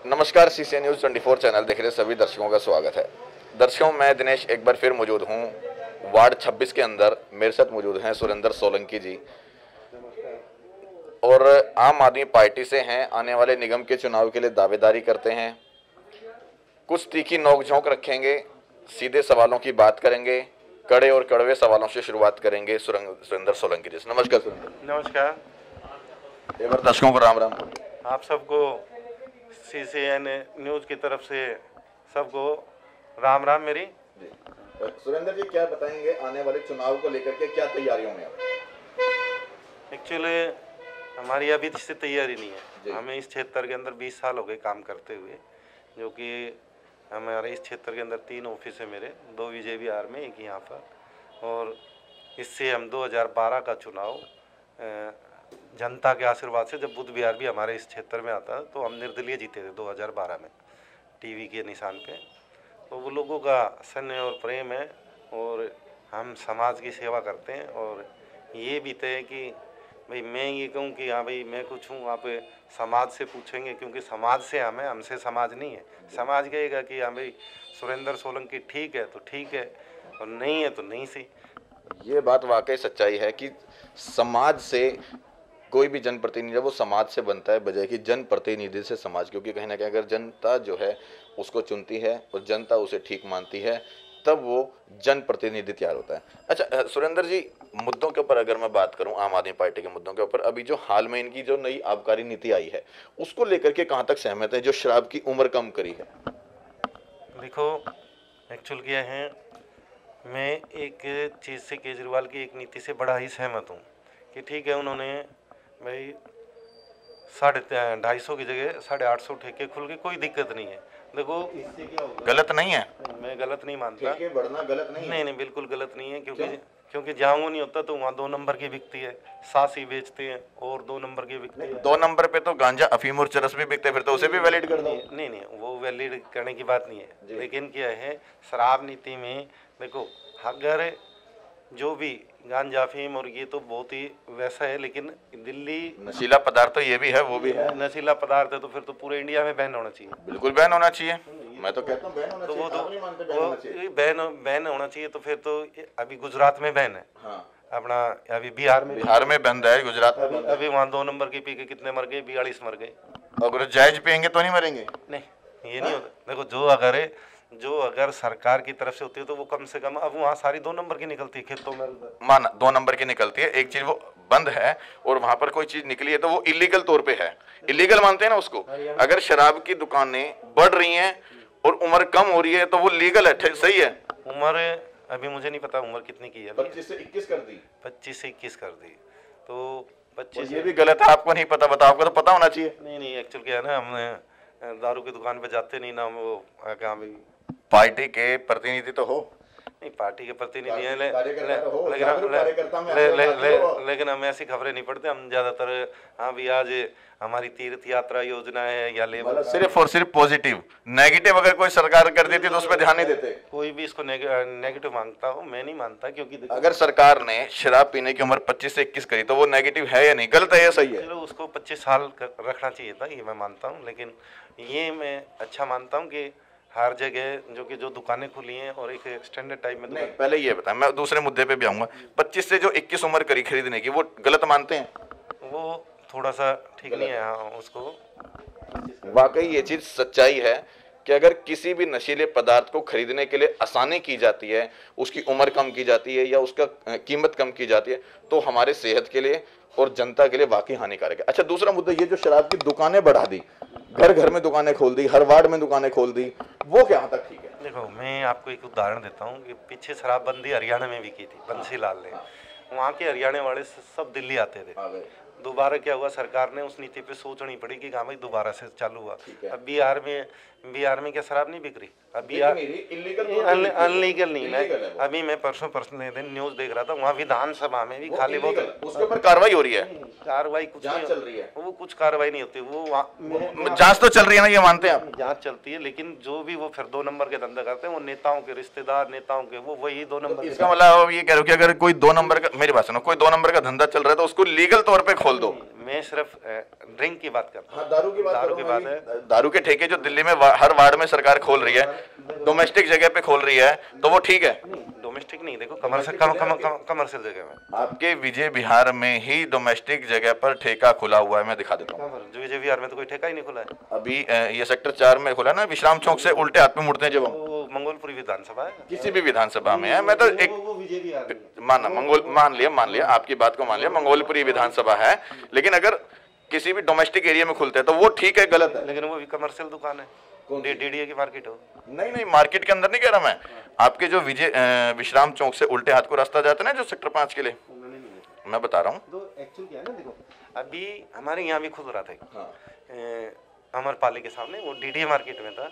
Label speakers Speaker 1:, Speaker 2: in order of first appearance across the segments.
Speaker 1: नमस्कार, CC news 24 channel देख रहे सभी दर्शकों का स्वागत है। दर्शकों, मैं दिनेश एक बार फिर मौजूद हूं वार्ड 26 के अंदर। मेरे साथ मौजूद हैं सुरेंद्र सोलंकी जी और आम आदमी पार्टी से हैं। आने वाले निगम के चुनाव के लिए दावेदारी करते हैं। कुछ तीखी नोकझोंक रखेंगे, सीधे सवालों की बात करेंगे, कड़े और कड़वे सवालों से शुरुआत करेंगे सुरेंद्र सोलंकी जी। नमस्कार सुरेंद्र।
Speaker 2: नमस्कार।
Speaker 1: एक बार दर्शकों को राम राम।
Speaker 2: आप सबको CCN न्यूज़ की तरफ से सबको राम राम मेरी।
Speaker 1: सुरेंद्र जी, क्या बताएंगे आने वाले चुनाव को लेकर के, क्या तैयारियों में?
Speaker 2: एक्चुअली हमारी अभी से तैयारी नहीं है। हमें इस क्षेत्र के अंदर 20 साल हो गए काम करते हुए, जो कि हमारे इस क्षेत्र के अंदर 3 ऑफिस है मेरे, 2 विजय विहार में, एक यहाँ पर। और इससे हम 2012 का चुनाव जनता के आशीर्वाद से, जब बुद्ध विहार भी हमारे इस क्षेत्र में आता तो हम निर्दलीय जीते थे 2012 में टीवी के निशान पे। तो वो लोगों का स्नेह और प्रेम है और हम समाज की सेवा करते हैं। और ये भी तय है कि भाई मैं ये कहूँ कि हाँ भाई मैं कुछ हूँ, आप समाज से पूछेंगे, क्योंकि समाज से हमें, हमसे समाज नहीं है। समाज कहेगा कि हाँ भाई सुरेंद्र सोलंकी ठीक है तो ठीक है, और नहीं है तो नहीं सही।
Speaker 1: ये बात वाकई सच्चाई है कि समाज से कोई भी जनप्रतिनिधि वो समाज से बनता है, बजाय कि जनप्रतिनिधि से समाज। क्योंकि कहीं ना कहीं अगर जनता जो है उसको चुनती है और जनता उसे ठीक मानती है, तब वो जनप्रतिनिधि तैयार होता है। अच्छा सुरेंद्र जी, मुद्दों के ऊपर अगर मैं बात करूं, आम आदमी पार्टी के मुद्दों के ऊपर, अभी जो हाल में इनकी जो नई आबकारी नीति आई है उसको लेकर के कहां तक सहमत है, जो शराब की उम्र कम करी है?
Speaker 2: देखो, एक्चुअल क्या है, मैं एक चीज़ से, केजरीवाल की एक नीति से बड़ा ही सहमत हूँ कि ठीक है, उन्होंने भाई 250 की जगह 850 ठेके खुल के, कोई दिक्कत नहीं है। देखो इससे क्या होगा,
Speaker 1: गलत नहीं है,
Speaker 2: मैं गलत नहीं मानता।
Speaker 1: ठेके बढ़ना गलत नहीं है।
Speaker 2: नहीं, बिल्कुल गलत नहीं है, क्योंकि जहाँ वो नहीं होता तो वहाँ 2 नंबर की बिकती है, सासी बेचते हैं और 2 नंबर की बिकती है।
Speaker 1: 2 नंबर पे तो गांजा, अफीम और चरस भी बिकते हैं, फिर तो उसे भी वैलिड कर दो।
Speaker 2: नहीं, वो वैलिड करने की बात नहीं है। लेकिन क्या है, शराब नीति में देखो, अगर जो भी गांजा, अफीम और ये तो बहुत ही वैसा है, लेकिन दिल्ली
Speaker 1: नशीला पदार्थ तो ये भी है, वो भी है।
Speaker 2: नशीला पदार्थ है तो फिर तो पूरे इंडिया में बैन होना चाहिए।
Speaker 1: बिल्कुल बैन होना चाहिए, मैं तो कहता हूँ बैन होना
Speaker 2: तो
Speaker 1: चाहिए।
Speaker 2: वो
Speaker 1: आप नहीं मानते बैन होना चाहिए?
Speaker 2: बैन होना चाहिए। तो फिर तो अभी गुजरात में बैन है।
Speaker 1: हाँ।
Speaker 2: अपना अभी बिहार में
Speaker 1: बंद है, गुजरात में बंद है।
Speaker 2: अभी वहाँ 2 नंबर की पी के कितने मर गए, 42 मर गए।
Speaker 1: अगर जायज पियेंगे तो नहीं मरेंगे?
Speaker 2: नहीं, ये नहीं होता। देखो, जो अगर सरकार की तरफ से होती है तो वो कम से कम, अब वहाँ सारी 2 नंबर की निकलती है खेतों में,
Speaker 1: माना 2 नंबर की निकलती है। एक चीज वो बंद है और वहां पर कोई चीज निकली है तो वो इलीगल तौर पे है, इलीगल मानते हैं ना उसको। अगर शराब की दुकानें बढ़ रही हैं और उम्र कम हो रही है तो वो लीगल है, सही है।
Speaker 2: उम्र अभी मुझे नहीं पता उम्र कितनी की है।
Speaker 1: 25 से 21 कर दी।
Speaker 2: 25 से 21 कर दी तो 25।
Speaker 1: ये भी गलत है, आपको नहीं पता, बताओ, आपको तो पता होना चाहिए।
Speaker 2: नहीं, एक्चुअल क्या है ना, हमने दारू की दुकान पे जाते नहीं ना, वो क्या भाई
Speaker 1: पार्टी के प्रतिनिधि तो हो।
Speaker 2: नहीं, पार्टी के प्रतिनिधि हैं,
Speaker 1: लेकिन
Speaker 2: लेकिन हम ऐसी खबरें नहीं पढ़ते। हम ज्यादातर हाँ भी आज हमारी तीर्थ यात्रा योजना है या लेबर,
Speaker 1: सिर्फ और सिर्फ पॉजिटिव, नेगेटिव अगर कोई सरकार कर देती तो उस पर ध्यान नहीं देते।
Speaker 2: कोई भी इसको नेगेटिव मांगता हो, मैं नहीं मानता। क्योंकि
Speaker 1: अगर सरकार ने शराब पीने की उम्र 25 से 21 करी तो वो नेगेटिव है या नहीं, गलत है या सही है?
Speaker 2: चलो, उसको 25 साल रखना चाहिए था, ये मैं मानता हूँ। लेकिन ये मैं अच्छा मानता हूँ कि हर जगह जो दुकानें खुली हैं और एक स्टैंडर्ड टाइप में
Speaker 1: नहीं, पहले ये बताएं, मैं दूसरे मुद्दे पे भी आऊंगा। 25 से जो 21 उम्र करी खरीदने की, वो गलत मानते हैं?
Speaker 2: वो थोड़ा सा ठीक नहीं है। हाँ, उसको
Speaker 1: वाकई ये चीज सच्चाई है कि अगर किसी भी नशीले पदार्थ को खरीदने के लिए आसानी की जाती है, उसकी उम्र कम की जाती है या उसका कीमत कम की जाती है, तो हमारे सेहत के लिए और जनता के लिए वाकई हानिकारक है। अच्छा, दूसरा मुद्दा, ये जो शराब की दुकानें बढ़ा दी, घर घर में दुकानें खोल दी, हर वार्ड में दुकानें खोल दी, वो क्या तक ठीक है?
Speaker 2: देखो, मैं आपको एक उदाहरण देता हूँ कि पीछे शराबबंदी हरियाणा में भी की थी, बंसीलाल ने। वहाँ के हरियाणा वाले सब दिल्ली आते थे। दोबारा क्या हुआ, सरकार ने उस नीति पे सोचनी पड़ी कि हाँ भाई दोबारा से चालू हुआ। अब बिहार में क्या शराब नहीं बिक रही? अब बिहार अनलीगल नहीं। मैं परसों दिन न्यूज देख रहा था, वहाँ विधानसभा में भी खाली बोतल,
Speaker 1: उसके ऊपर कार्रवाई हो रही है।
Speaker 2: कार्रवाई कुछ नहीं चल रही है, वो कुछ कार्रवाई नहीं होती। वो
Speaker 1: जांच तो चल रही है ना, ये मानते हैं आप?
Speaker 2: जांच चलती है, लेकिन जो भी वो फिर 2 नंबर के धंधा करते हैं, वो नेताओं के रिश्तेदार, नेताओं के, वो वही 2 नंबर।
Speaker 1: इसका मतलब ये कह रहे हो कि अगर कोई 2 नंबर का, मेरी बात सुनो, कोई 2 नंबर का धंधा चल रहा है तो उसको लीगल तौर पे खोल दो।
Speaker 2: मैं सिर्फ ड्रिंक की बात करता हूँ।
Speaker 1: हाँ, दारू की बात
Speaker 2: है।
Speaker 1: दारू के ठेके जो दिल्ली में हर वार्ड में सरकार खोल रही है, डोमेस्टिक जगह पे खोल रही है, तो वो ठीक है।
Speaker 2: डोमेस्टिक नहीं, देखो कमर्शियल कमर्शियल जगह में।
Speaker 1: आपके विजय विहार में ही डोमेस्टिक जगह पर ठेका खुला हुआ है, मैं दिखा देता हूँ।
Speaker 2: जो विजय विहार में तो कोई ठेका ही नहीं खुला है।
Speaker 1: अभी ये सेक्टर 4 में खुला ना, विश्राम चौक से उल्टे हाथ पे मुड़ते हैं जब हम,
Speaker 2: वो मंगोलपुरी विधानसभा है,
Speaker 1: किसी भी विधानसभा में है। मैं तो एक
Speaker 2: वो विजय विहार
Speaker 1: मान लिया आपकी बात को मान लिया, मंगोलपुरी विधानसभा है, लेकिन अगर किसी भी डोमेस्टिक एरिया में खुलते हैं तो वो ठीक है, गलत है।
Speaker 2: लेकिन वो भी कमर्शियल दुकान है, डीडीए की मार्केट हो।
Speaker 1: नहीं, मार्केट के अंदर नहीं कह रहा मैं, आपके जो विश्राम चौक से उल्टे हाथ को रास्ता जाता है ना, जो सेक्टर 5 के लिए, मैं बता रहा हूँ।
Speaker 2: तो एक्चुअल क्या है ना, देखो अभी हमारे यहाँ भी खुद रहा था,
Speaker 1: हाँ।
Speaker 2: अमरपाली के सामने, वो डीडीए मार्केट में था,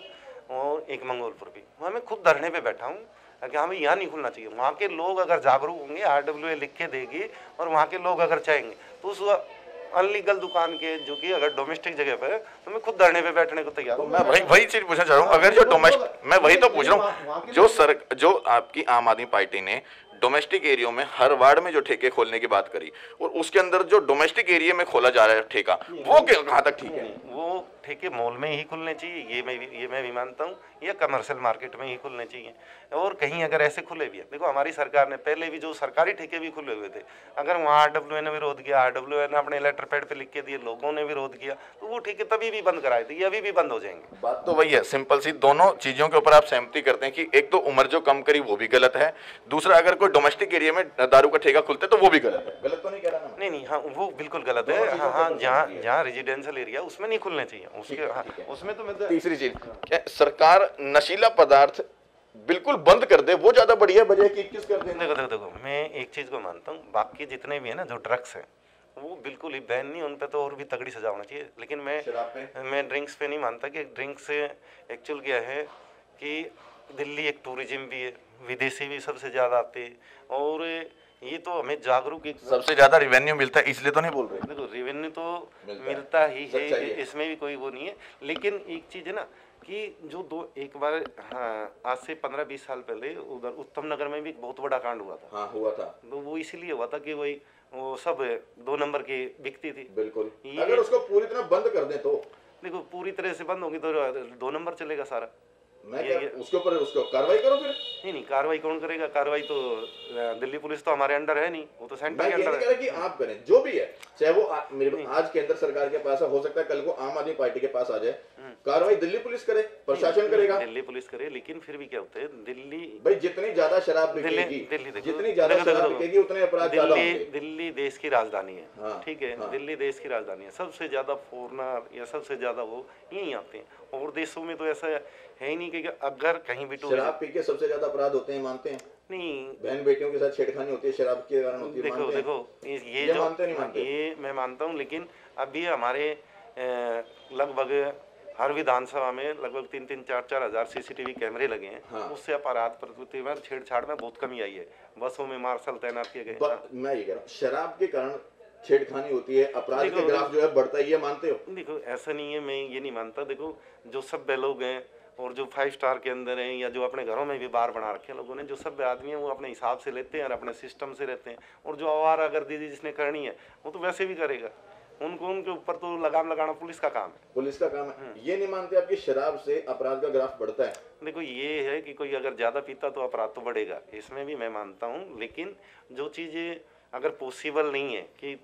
Speaker 2: और एक मंगोलपुर भी। वहाँ मैं खुद धरने पे बैठा हूँ कि हमें यहाँ नहीं खुलना चाहिए। वहाँ के लोग अगर जागरूक होंगे, RWA लिख के देगी, और वहाँ के लोग अगर चाहेंगे तो उस अनलीगल दुकान के, जो कि अगर डोमेस्टिक जगह पर है, तो मैं खुद धरने पे बैठने को तैयार हूँ।
Speaker 1: मैं वही चीज पूछना चाह रहा हूँ, अगर जो डोमेस्टिक, मैं वही तो पूछ रहा हूँ, जो आपकी आम आदमी पार्टी ने डोमेस्टिक एरिया में हर वार्ड में जो ठेके खोलने की बात करी, और उसके अंदर जो डोमेस्टिक एरिया में खोला जा रहा है ठेका, वो कहाँ तक ठीक है?
Speaker 2: वो ठेके मॉल में ही खुलने चाहिए, ये मैं भी मानता हूँ, या कमर्शियल मार्केट में ही खुलने चाहिए। और कहीं अगर ऐसे खुले भी है, देखो हमारी सरकार ने पहले भी जो सरकारी ठेके भी खुले हुए थे, अगर वहाँ RWA ने विरोध किया, RWA ने अपने लेटर पैड पे लिख के दिए, लोगों ने विरोध किया, तो वो ठेके तभी भी बंद कराए थे, ये अभी भी बंद हो जाएंगे।
Speaker 1: बात तो वही है, सिंपल सी, दोनों चीजों के ऊपर आप सहमति करते हैं कि एक तो उम्र जो कम करी वो भी गलत है, दूसरा अगर कोई डोमेस्टिक एरिया में दारू का ठेका खुलता है तो वो भी गलत है। गलत तो नहीं कह रहा ना?
Speaker 2: नहीं, हाँ वो बिल्कुल गलत है। हाँ, जहाँ रेजिडेंशियल एरिया उसमें नहीं खुलने चाहिए, उसके उसमें तो मैं
Speaker 1: तीसरी चीज, क्या सरकार नशीला पदार्थ बिल्कुल बंद कर दे, वो ज्यादा बढ़िया बजाय कि 21 कर दे?
Speaker 2: देखो मैं एक चीज को मानता हूँ, बाकी जितने भी है ना जो ड्रग्स है, वो बिल्कुल ही बैन नहीं, उन पे तो और भी तगड़ी सजा होना चाहिए। लेकिन मैं ड्रिंक्स पे नहीं मानता कि ड्रिंक्स से एक्चुअल क्या है कि दिल्ली एक टूरिज्म भी है, विदेशी भी सबसे ज़्यादा आते हैं, और ये तो हमें जागरूक,
Speaker 1: सबसे ज़्यादा रेवेन्यू मिलता है, इसलिए तो नहीं बोल रहे।
Speaker 2: देखो रेवेन्यू तो मिलता ही है, इसमें भी कोई वो नहीं है। लेकिन एक चीज़ है ना कि जो एक बार, हाँ, आज से 15-20 साल पहले उधर उत्तम नगर में भी बहुत बड़ा कांड हुआ था।
Speaker 1: हाँ, हुआ था।
Speaker 2: तो वो इसीलिए हुआ था कि वो सब 2 नंबर की बिकती थी।
Speaker 1: बिल्कुल, अगर उसको पूरी तरह बंद कर दे तो,
Speaker 2: देखो पूरी तरह से बंद होगी तो 2 नंबर चलेगा सारा।
Speaker 1: उसके ऊपर उसको कार्रवाई करो फिर।
Speaker 2: नहीं, कार्रवाई कौन करेगा? कार्रवाई तो दिल्ली पुलिस तो हमारे अंडर है नहीं, वो तो सेंटर के अंडर है।
Speaker 1: कि आप करें जो भी है, चाहे वो आज केंद्र सरकार के पास हो सकता है, कल को आम आदमी पार्टी के पास आ जाए, कार्रवाई दिल्ली पुलिस करे, प्रशासन करेगा,
Speaker 2: दिल्ली पुलिस करे। लेकिन फिर भी क्या होता है, दिल्ली
Speaker 1: भाई जितनी ज्यादा शराब बिकेगी, जितनी ज्यादा शराब बिकेगी उतने अपराध ज्यादा होंगे।
Speaker 2: दिल्ली देश की राजधानी है, ठीक है, दिल्ली देश की राजधानी है, सबसे ज्यादा फॉरनर या सबसे ज्यादा वो यहीं आते हैं, और देशों में तो ऐसा है ही नहीं कि अगर कहीं भी
Speaker 1: शराब पी के सबसे ज्यादा अपराध होते हैं, मानते हैं?
Speaker 2: नहीं,
Speaker 1: बहन बेटियों के साथ छेड़खानी होती है, शराब के कारण होती है।
Speaker 2: देखो ये जो मानते ये मैं मानता हूँ, लेकिन अभी हमारे लगभग हर विधानसभा में लगभग 3-4 हजार CCTV कैमरे लगे हैं। हाँ। उससे अपराध प्रवृत्ति में, छेड़छाड़ में बहुत कमी आई है। बसों में मार्शल तैनात किए गए।
Speaker 1: मैं ये कह रहा हूँ, शराब के कारण छेड़खानी होती है, अपराध के ग्राफ जो है बढ़ता है, ये मानते हो?
Speaker 2: देखो ऐसा नहीं है, मैं ये नहीं मानता। देखो जो सभ्य लोग हैं और जो 5 स्टार के अंदर हैं, या जो अपने घरों में भी बार बना रखे हैं लोगों ने, जो सभ्य आदमी हैं वो अपने हिसाब से लेते हैं और अपने सिस्टम से रहते हैं। और जो आवारागर्दी जिसने करनी है वो तो वैसे भी करेगा, उनके ऊपर तो लगाम लगाना पुलिस का काम है।
Speaker 1: पुलिस का काम है। ये नहीं मानते आपकी शराब से अपराध का ग्राफ बढ़ता है?
Speaker 2: देखो ये है कि कोई अगर ज्यादा पीता तो अपराध तो बढ़ेगा, इसमें भी मैं मानता हूँ। लेकिन जो चीजें अगर पॉसिबल नहीं है कि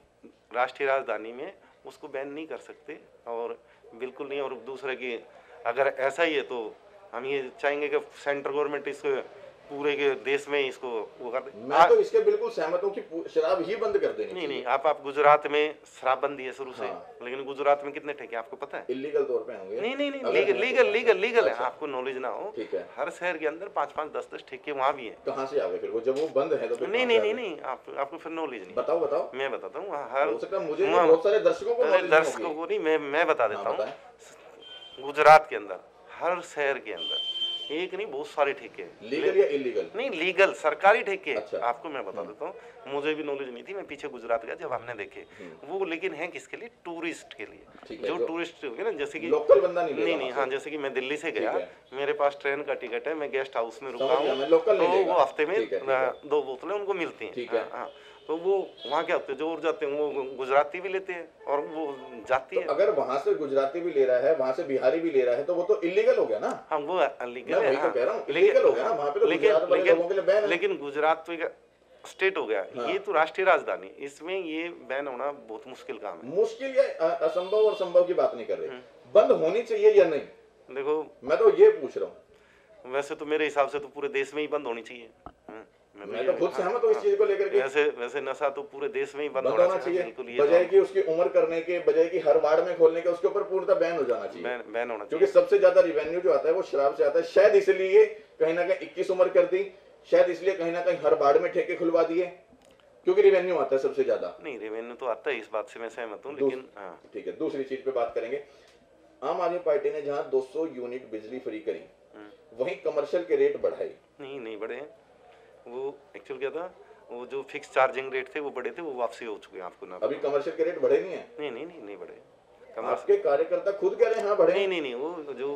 Speaker 2: राष्ट्रीय राजधानी में, उसको बैन नहीं कर सकते, और बिल्कुल नहीं। और दूसरे की अगर ऐसा ही है तो हम ये चाहेंगे कि सेंट्रल गवर्नमेंट इसको पूरे के देश में इसको वो कर दे।
Speaker 1: मैं तो इसके बिल्कुल सहमत हूँ कि शराब ही बंद कर देनी।
Speaker 2: नहीं, आप गुजरात में शराबबंदी है शुरू से। हाँ। लेकिन गुजरात में कितने ठेके आपको पता है?
Speaker 1: इलीगल तौर पे होंगे।
Speaker 2: नहीं, लीगल है। आपको नॉलेज ना हो,
Speaker 1: ठीक है।
Speaker 2: हर शहर के अंदर 5-5, 10-10 ठेके वहाँ भी है।
Speaker 1: कहाँ से आ गए फिर वो, जब वो बंद है तो?
Speaker 2: नहीं, आपको फिर नॉलेज नहीं।
Speaker 1: बताओ।
Speaker 2: मैं बताता हूँ।
Speaker 1: मुझे बहुत सारे दर्शकों
Speaker 2: को नहीं, मैं बता देता हूँ। गुजरात के अंदर हर शहर के अंदर एक नहीं बहुत सारे ठेके।
Speaker 1: लीगल या इलीगल?
Speaker 2: नहीं, लीगल सरकारी ठेके। अच्छा। आपको मैं बता देता हूँ, मुझे भी नॉलेज नहीं थी, मैं पीछे गुजरात गया जब हमने देखे वो, लेकिन है किसके लिए, टूरिस्ट के लिए, जो टूरिस्ट हो गए ना, जैसे कि
Speaker 1: लोकल बंदा नहीं लेगा
Speaker 2: नहीं, हाँ, जैसे कि मैं दिल्ली से गया, मेरे पास ट्रेन का टिकट है, मैं गेस्ट हाउस में रुका
Speaker 1: समझ गया,
Speaker 2: हूँ,
Speaker 1: मैं लोकल नहीं
Speaker 2: तो
Speaker 1: लेगा।
Speaker 2: वो हफ्ते में
Speaker 1: ठीक है।
Speaker 2: 2 बोतलें उनको मिलती हैं।
Speaker 1: ठीक है।
Speaker 2: हाँ, तो वो वहाँ क्या होते हैं, जो और जाते हैं वो गुजराती भी लेते हैं और वो जाती
Speaker 1: तो
Speaker 2: है।
Speaker 1: अगर वहां से गुजराती भी ले रहा है, वहां से बिहारी भी ले रहा है, तो वो तो इलीगल हो गया ना।
Speaker 2: हाँ, वो
Speaker 1: मैं
Speaker 2: अनलीगल है।
Speaker 1: वही तो
Speaker 2: हाँ,
Speaker 1: कह रहा हूँ, इलीगल हो गया ना, वहां पे तो गुजरात वाले लोगों के लिए बैन है।
Speaker 2: लेकिन गुजरात तो एक स्टेट हो गया,
Speaker 1: हाँ।
Speaker 2: ये तो राष्ट्रीय राजधानी, इसमें ये बैन होना बहुत मुश्किल काम है।
Speaker 1: मुश्किल या असंभव और संभव की बात नहीं कर रहे, बंद होनी चाहिए या नहीं,
Speaker 2: देखो
Speaker 1: मैं तो ये पूछ रहा हूँ।
Speaker 2: वैसे तो मेरे हिसाब से तो पूरे देश में ही बंद होनी चाहिए।
Speaker 1: मैं तो खुद सहमत हूँ इस चीज को लेकर के।
Speaker 2: वैसे नशा तो पूरे देश में ही बंद
Speaker 1: होना चाहिए,
Speaker 2: बिल्कुल। ये
Speaker 1: बजाय कि उसकी उम्र करने के, बजाय कि हर वार्ड में खोलने के, उसके ऊपर पूर्णतः बैन हो जाना चाहिए।
Speaker 2: बैन होना चाहिए,
Speaker 1: क्योंकि सबसे ज्यादा रिवेन्यू जो आता है वो शराब से आता है। शायद इसलिए कहीं ना कहीं 21 उम्र कर दी, शायद इसलिए कहीं ना कहीं हर वार्ड में ठेके खुलवा दिए, क्योंकि रिवेन्यू आता है सबसे ज्यादा।
Speaker 2: नहीं, रिवेन्यू तो आता है, इस बात से मैं सहमत हूँ, लेकिन
Speaker 1: ठीक है, दूसरी चीज पे बात करेंगे। आम आदमी पार्टी ने जहाँ 200 यूनिट बिजली फ्री करी, वहीं कमर्शियल के रेट बढ़ाए।
Speaker 2: नहीं बढ़े, वो एक्चुअल क्या था, वो जो फिक्स चार्जिंग रेट थे वो बढ़े थे, वो वापसी हो चुके हैं, आपको ना।
Speaker 1: अभी कमर्शियल के रेट बढ़े नहीं है?
Speaker 2: नहीं बढ़े।
Speaker 1: आपके कार्यकर्ता खुद कह रहे हैं हाँ बढ़े।
Speaker 2: नहीं, वो जो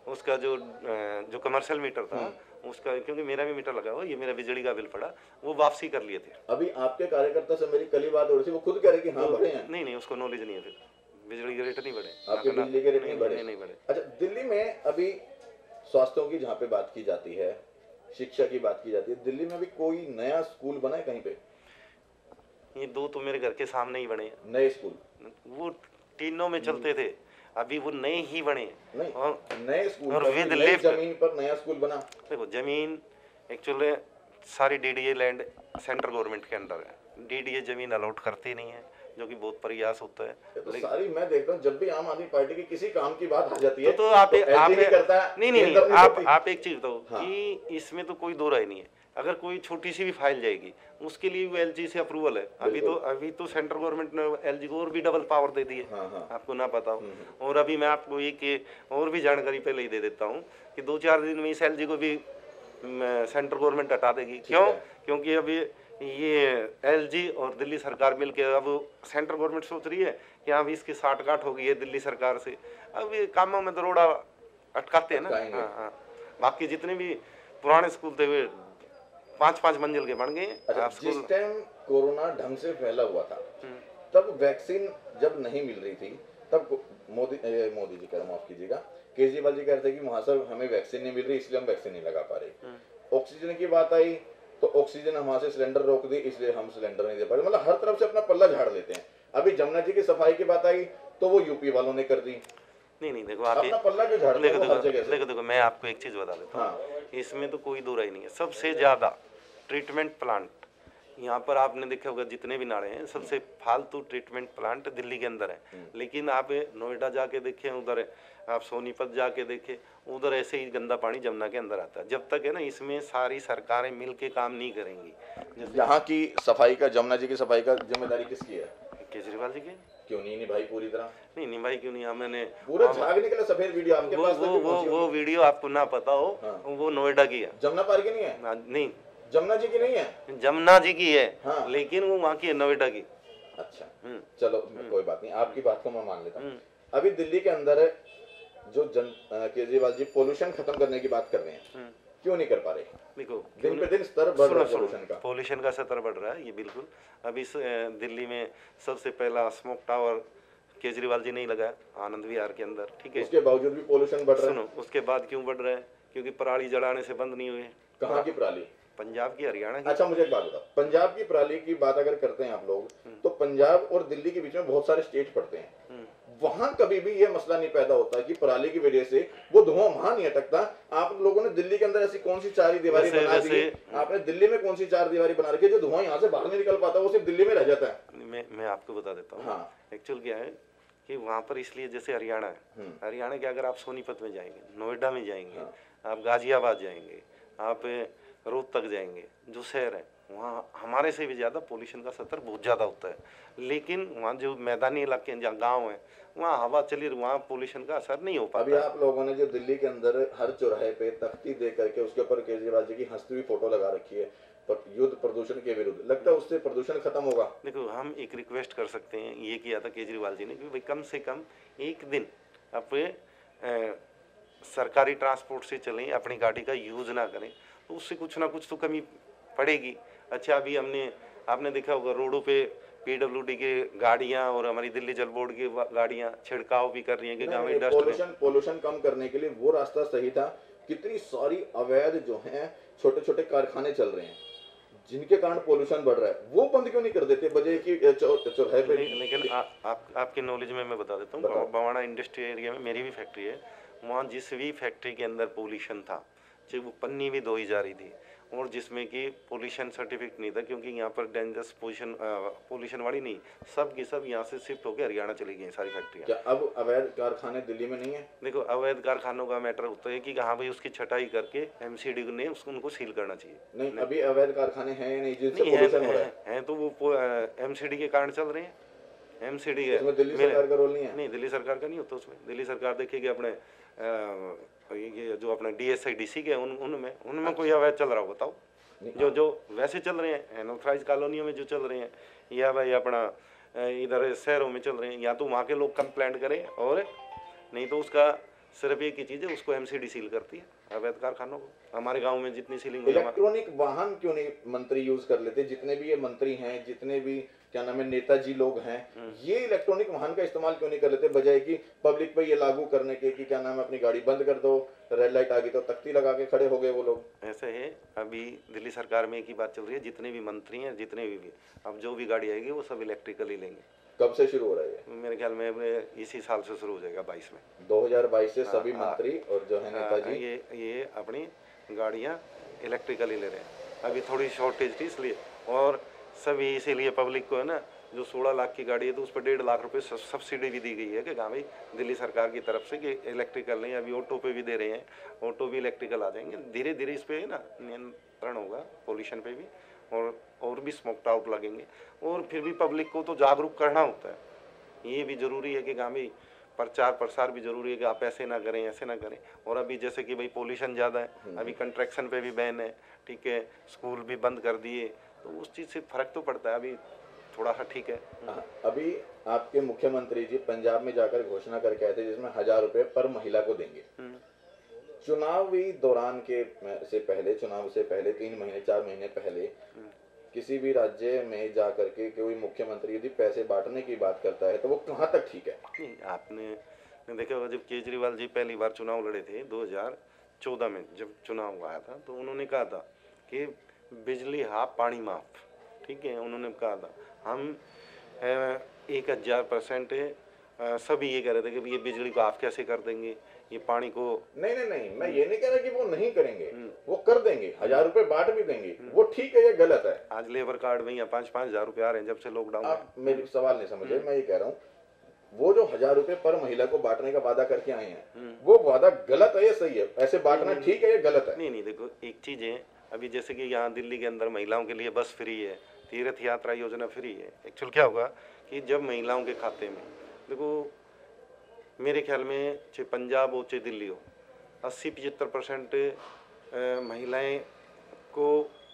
Speaker 2: उसका जो कमर्शियल मीटर था उसका, क्योंकि मेरा भी मीटर लगा हुआ, ये मेरा बिजली का बिल पड़ा, वो वापसी कर लिए थे।
Speaker 1: अभी आपके कार्यकर्ता से मेरी कल ही बात हो रही थी, वो खुद कह रहे कि हाँ बढ़े हैं।
Speaker 2: नहीं, उसको नॉलेज नहीं है, फिर बिजली के रेट नहीं बढ़े,
Speaker 1: आपके बिजली के रेट नहीं
Speaker 2: बढ़े।
Speaker 1: अच्छा, दिल्ली में अभी स्वास्थ्यों की जहाँ पे बात की जाती है, शिक्षा की बात की जाती है, दिल्ली में भी कोई नया स्कूल बना है कहीं पे?
Speaker 2: ये 2 तो मेरे घर के सामने ही बने
Speaker 1: नए स्कूल,
Speaker 2: वो तीनों में चलते थे, अभी वो नए ही बने।
Speaker 1: नहीं,
Speaker 2: और
Speaker 1: नए स्कूल
Speaker 2: और विद
Speaker 1: नई जमीन पर नया स्कूल बना।
Speaker 2: देखो, जमीन एक्चुअली सारी डीडीए लैंड सेंट्रल गवर्नमेंट के अंडर है, डीडीए जमीन अलॉट करती नहीं है, जो कि बहुत प्रयास होता है।
Speaker 1: तो सारी मैं देखता हूँ, जब भी आम आदमी पार्टी की किसी काम की बात आ जाती है
Speaker 2: तो आप
Speaker 1: नहीं करता।
Speaker 2: नहीं, आप एक चीज बताओ कि इसमें तो कोई दो राय नहीं है, अगर कोई छोटी सी भी फाइल जाएगी उसके लिए वो एलजी से अप्रूवल है। अभी तो सेंट्रल गवर्नमेंट ने एलजी को और भी डबल पावर दे दी है, आपको ना पता हो। और अभी मैं आपको एक और भी जानकारी पहले ही दे देता हूँ कि 2-4 दिन में इस एलजी को भी सेंट्रल गवर्नमेंट हटा देगी। क्यों? क्योंकि अभी ये एलजी और दिल्ली सरकार मिलकर अब सेंट्रल गवर्नमेंट सोच रही है कि हाँ, इसकी साठगांठ हो गई है दिल्ली सरकार से, अब ये कामों में दरोड़ा अटकाते हैं ना। हाँ, बाकी जितने भी पुराने स्कूल थे वे 5-5 मंजिल के बन गए।
Speaker 1: अच्छा, जिस टाइम कोरोना ढंग से फैला हुआ था, तब वैक्सीन जब नहीं मिल रही थी, तब मोदी जी कह रहा, माफ कीजिएगा, केजरीवाल जी कह रहे थे कि वहां सर हमें वैक्सीन नहीं मिल रही, इसलिए हम वैक्सीन नहीं लगा पा रहे। ऑक्सीजन की बात आई तो ऑक्सीजन हमारे से सिलेंडर रोक दी, इसलिए हम सिलेंडर नहीं दे पा रहे। मतलब हर तरफ से अपना पल्ला झाड़ लेते हैं। अभी जमुना जी की सफाई की बात आई तो वो यूपी वालों ने कर दी।
Speaker 2: नहीं, देखो आप
Speaker 1: अपना पल्ला क्यों झाड़ रहे हो?
Speaker 2: देखो, मैं आपको एक चीज बता देता हूँ, इसमें तो कोई दो राय नहीं है। सबसे ज्यादा ट्रीटमेंट प्लांट यहाँ पर आपने देखा होगा, जितने भी नाले हैं सबसे फालतू ट्रीटमेंट प्लांट दिल्ली के अंदर है। लेकिन आप नोएडा जाके देखें, उधर आप सोनीपत जाके देखें, उधर ऐसे ही गंदा पानी जमुना के अंदर आता है। जब तक है ना, इसमें सारी सरकारें मिलके काम नहीं करेंगी।
Speaker 1: यहाँ की सफाई का, जमुना जी की सफाई का जिम्मेदारी किसकी है?
Speaker 2: केजरीवाल जी की।
Speaker 1: क्यों नहीं निभाई पूरी तरह?
Speaker 2: नहीं भाई, क्यों नहीं? मैंने
Speaker 1: पूरा झाग निकला सफेद वीडियो आपके पास तक।
Speaker 2: वो वीडियो आपको ना पता हो, वो नोएडा की है,
Speaker 1: जमुना पार की नहीं है।
Speaker 2: नहीं,
Speaker 1: जमुना जी की नहीं है,
Speaker 2: जमुना जी की है, लेकिन वो वहाँ की है, नोएडा की।
Speaker 1: अच्छा, चलो कोई बात नहीं, आपकी बात को मैं मान लेता हूँ। अभी दिल्ली के अंदर जो केजरीवाल जी पोल्यूशन खत्म करने की बात कर रहे हैं, क्यों नहीं कर पा रहे?
Speaker 2: देखो,
Speaker 1: दिन पे दिन स्तर बढ़ रहा है,
Speaker 2: पोल्यूशन का स्तर बढ़ रहा है, ये बिल्कुल। अभी दिल्ली में सबसे पहला स्मोक टावर केजरीवाल जी नहीं लगाया, आनंद विहार के अंदर, ठीक है।
Speaker 1: उसके बावजूद भी पोल्यूशन बढ़ रहा है।
Speaker 2: सुनो, उसके बाद क्यों बढ़ रहा है? क्योंकि पराली जलाने से बंद नहीं हुए।
Speaker 1: कहाँ की पराली?
Speaker 2: पंजाब की, हरियाणा की।
Speaker 1: अच्छा, मुझे एक बात बताओ, पंजाब की पराली की बात अगर करते हैं आप लोग, तो पंजाब और दिल्ली के बीच में बहुत सारे स्टेट पड़ते हैं, वहां कभी भी ये मसला नहीं पैदा होता कि पराली की वजह से वो धुआं वहां नहीं अटकता। आप लोगों ने दिल्ली के अंदर ऐसी कौन सी चार दीवारी बना दी है? आपने दिल्ली में कौन सी चार दीवारी बना रखी है जो धुआं यहाँ से बाहर नहीं निकल पाता, वो सिर्फ दिल्ली में रह जाता है?
Speaker 2: मैं आपको बता देता हूँ। एक्चुअल क्या है कि वहाँ पर इसलिए, जैसे हरियाणा है, हरियाणा के अगर आप सोनीपत में जाएंगे, नोएडा में जाएंगे, आप गाजियाबाद जाएंगे, आप रोहतक जाएंगे, जो शहर है वहाँ हमारे से भी ज़्यादा पोल्यूशन का स्तर बहुत ज़्यादा होता है। लेकिन वहाँ जो मैदानी इलाके हैं, जहाँ गाँव है, वहाँ हवा चली, वहाँ पोल्यूशन का असर नहीं हो पाता।
Speaker 1: अभी आप लोगों ने जो दिल्ली के अंदर हर चौराहे पे तख्ती दे करके उसके ऊपर केजरीवाल जी की हंसती हुई फोटो लगा रखी है, युद्ध प्रदूषण के विरुद्ध, लगता है उससे प्रदूषण खत्म होगा?
Speaker 2: देखो, हम एक रिक्वेस्ट कर सकते हैं, ये किया था केजरीवाल जी ने कि भाई कम से कम एक दिन अपने सरकारी ट्रांसपोर्ट से चलें, अपनी गाड़ी का यूज़ ना करें, तो उससे कुछ ना कुछ तो कमी पड़ेगी। अच्छा, अभी आपने देखा होगा रोडों पे पीडब्ल्यूडी के गाड़ियां और हमारी दिल्ली जल बोर्ड की गाड़ियां छिड़काव भी कर रही हैं कि गाँव में डस्ट
Speaker 1: पोल्यूशन कम करने के लिए वो रास्ता सही था। कितनी सारी अवैध जो हैं छोटे छोटे कारखाने चल रहे हैं जिनके कारण पोल्यूशन बढ़ रहा है, वो बंद क्यों नहीं कर देते? बजाय कि चौराहे पे।
Speaker 2: लेकिन आपके नॉलेज में मैं बता देता हूँ, बवाना इंडस्ट्री एरिया में मेरी भी फैक्ट्री है, वहाँ जिस भी फैक्ट्री के अंदर पोल्यूशन था, चाहे वो पन्नी भी धोई जा रही थी और जिसमें कि पोल्यूशन सर्टिफिकेट नहीं था, क्योंकि यहाँ पर डेंजरस पोल्यूशन वाली नहीं, सब की सब यहाँ से शिफ्ट होकर हरियाणा चली गई सारी फैक्ट्रियाँ।
Speaker 1: क्या अब अवैध कारखाने दिल्ली में नहीं है?
Speaker 2: देखो, अवैध कारखानों का मैटर होता है कि हाँ भाई उसकी छटाई करके एमसीडी ने उनको सील करना चाहिए।
Speaker 1: नहीं, अभी अवैध कारखाने हैं नहीं जिनसे पोल्यूशन हो रहा है?
Speaker 2: तो वो एमसीडी के कारण चल रहे हैं। एमसीडी है,
Speaker 1: दिल्ली सरकार का रोल नहीं है?
Speaker 2: नहीं, दिल्ली सरकार का नहीं होता उसमें। दिल्ली सरकार देखेगी अपने ये जो अपना DSI DC के उनमें कोई अवैध चल रहा हो बताओ? जो वैसे चल रहे हैं अनऑथराइज कॉलोनियों में जो चल रहे हैं, या भाई अपना इधर शहरों में चल रहे हैं, या तो वहाँ के लोग कंप्लेंट करें, और नहीं तो उसका सिर्फ एक ही चीज़ है, उसको MCD सील करती है अवैध कारखानों को। हमारे गांव में जितनी सीलिंग।
Speaker 1: इलेक्ट्रॉनिक वाहन क्यों नहीं मंत्री यूज कर लेते? जितने भी ये मंत्री हैं, जितने भी क्या नाम है नेताजी लोग हैं, ये इलेक्ट्रॉनिक वाहन का इस्तेमाल क्यों नहीं कर लेते? बजाय कि पब्लिक पे ये लागू करने के कि क्या नाम है अपनी गाड़ी बंद कर दो, रेड लाइट आ गई तो तख्ती लगा के खड़े हो गए वो लोग।
Speaker 2: ऐसे है, अभी दिल्ली सरकार में एक ही बात चल रही है, जितने भी मंत्री हैं, जितने भी अब जो भी गाड़ी आएगी वो सब इलेक्ट्रिकल ही लेंगे।
Speaker 1: कब से शुरू हो रहा है?
Speaker 2: मेरे ख्याल में इसी साल से शुरू हो जाएगा, 22 में।
Speaker 1: 2022 से सभी मंत्री और जो है नेताजी
Speaker 2: ये अपनी गाड़ियाँ इलेक्ट्रिकल ही ले रहे हैं। अभी थोड़ी शॉर्टेज थी इसलिए, और सभी इसीलिए पब्लिक को है ना, जो 16 लाख की गाड़ी है तो उस पर 1.5 लाख रुपए सब्सिडी भी दी गई है कि हाँ भाई दिल्ली सरकार की तरफ से कि इलेक्ट्रिकल नहीं। अभी ऑटो पे भी दे रहे हैं, ऑटो भी इलेक्ट्रिकल आ जाएंगे। धीरे धीरे इस पे ना नियंत्रण होगा पोल्यूशन पे भी, और भी स्मोक आउट लगेंगे। और फिर भी पब्लिक को तो जागरूक करना होता है। ये भी ज़रूरी है कि हाँ भाई प्रचार प्रसार भी ज़रूरी है कि आप ऐसे ना करें, ऐसे ना करें। और अभी जैसे कि भाई पोल्यूशन ज़्यादा है, अभी कंस्ट्रक्शन पे भी बैन है, ठीक है, स्कूल भी बंद कर दिए, तो उस चीज़ से फ़र्क तो पड़ता है। अभी थोड़ा सा ठीक है।
Speaker 1: अभी आपके मुख्यमंत्री जी पंजाब में जाकर घोषणा करके आए थे जिसमें 1000 रुपए पर महिला को देंगे। चुनावी दौरान से पहले 3 महीने 4 महीने पहले किसी भी राज्य में जा करके कोई मुख्यमंत्री यदि पैसे बांटने की बात करता है तो वो कहाँ तक ठीक है?
Speaker 2: नहीं, आपने देखा होगा, जब केजरीवाल जी पहली बार चुनाव लड़े थे 2014 में, जब चुनाव आया था, तो उन्होंने कहा था कि बिजली हाफ पानी माफ, ठीक है। उन्होंने कहा था हम 1000% सभी ये कह रहे थे कि ये बिजली को हाफ कैसे कर देंगे, ये पानी को।
Speaker 1: नहीं, मैं ये नहीं कह रहा कि वो नहीं करेंगे, वो कर देंगे, 1000 रुपए बांट भी देंगे, वो ठीक है या गलत है?
Speaker 2: आज लेबर कार्ड में या 5-5 हजार रुपए आ रहे हैं जब से लॉकडाउन।
Speaker 1: आप मेरी सवाल नहीं समझे, मैं ये कह रहा हूँ वो जो 1000 रुपए पर महिला को बांटने का वादा करके आए हैं, वो वादा गलत है या सही है? ऐसे बांटना ठीक है या गलत है?
Speaker 2: नहीं, देखो एक चीज है, अभी जैसे कि यहाँ दिल्ली के अंदर महिलाओं के लिए बस फ्री है, तीर्थ यात्रा योजना फ्री है। एक्चुअल क्या होगा कि जब महिलाओं के खाते में, देखो मेरे ख्याल में चाहे पंजाब हो चाहे दिल्ली हो, 80-75% महिलाएं को